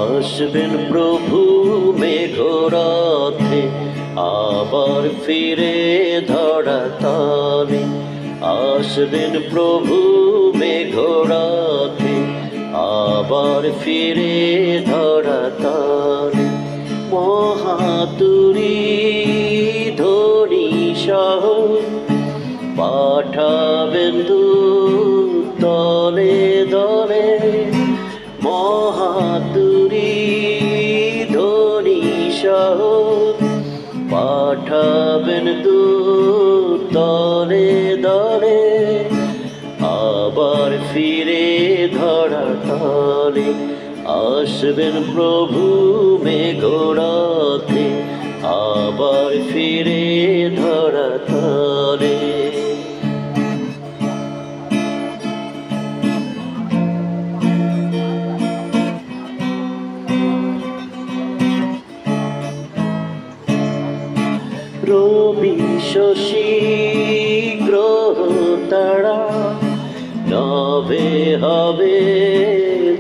আসবেন প্রভু মেঘরাতে, আবার ফিরে ধরা তলে। আসবেন প্রভু মেঘরাতে, আবার ফিরে ধরা তলে। মহাতুরী ধ্বনি সহ পাঠাবেন দূত দলে দলে। মহাতুরী ধ্বনি সহ পাঠাবেন দূত দলে দলে। আবার ফিরে ধরা তলে। আসবেন প্রভু মেঘরাতে, আবার ফিরে ধরা তলে। রবি শশী গ্রহ তারা নভে হবে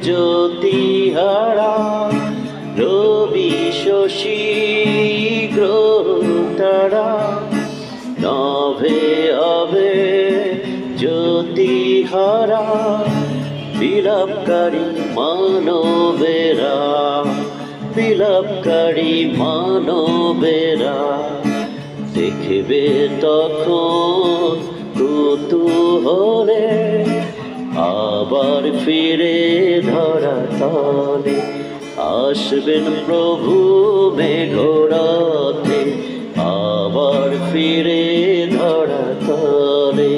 জ্যোতিহারা। রবি শশী গ্রহ তারা নভে হবে জ্যোতিহারা। বিলাপকারী মানবেরা, বিলাপকারী মানবেরা দেখবে তখন কৌতূহলে। আবার ফিরে ধরা তলে। আসবেন প্রভু মেঘরাতে, আবার ফিরে ধরা তলে।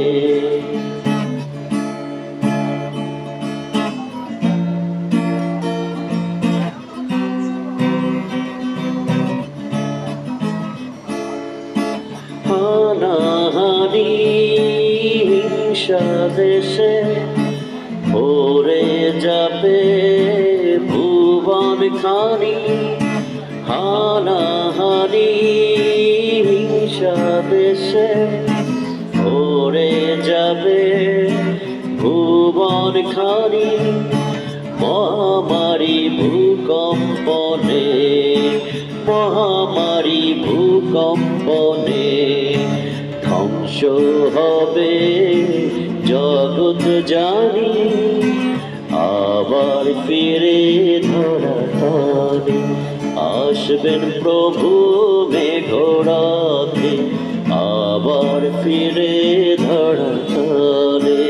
হানাহানি হিংসা দেশে ভরে যাবে ভুবন খানি। হানাহানি হিংসা দেশে ভরে যাবে ভুবন খানি। মহামারী ভূকম্পনে, মহামারী ভূকম্পনে ধ্বংস হবে জগৎ জানি। আবার ফিরে ধরা তলে। আসবেন প্রভু মেঘরাতে, আবার ফিরে ধরা তলে।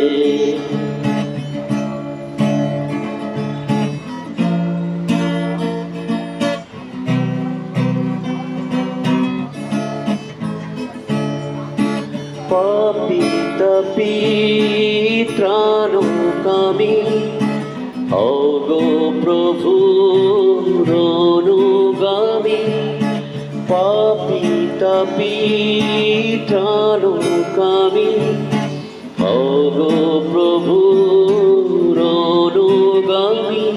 পাপী তাপী ত্রাণকামী হও গো প্রভু অনুগামী। পাপী তাপী ত্রাণকামী হও গো প্রভু অনুগামী।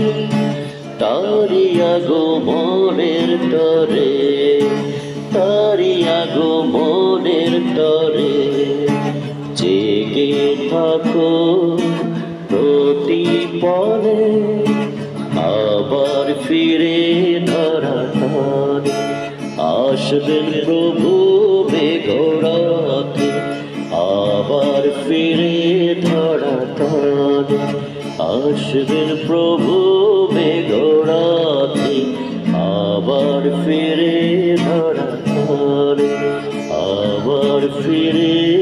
তারি আগমনের তরে, তারি আগমনের তরে জেগে থাকো প্রতিপলে। আবার ফিরে ধরা তলে। আসবেন প্রভু মেঘরাতে, আবার ফিরে ধরা তলে। আসবেন প্রভু মেঘরাতে, আবার ফিরে ধরা তলে। আবার ফিরে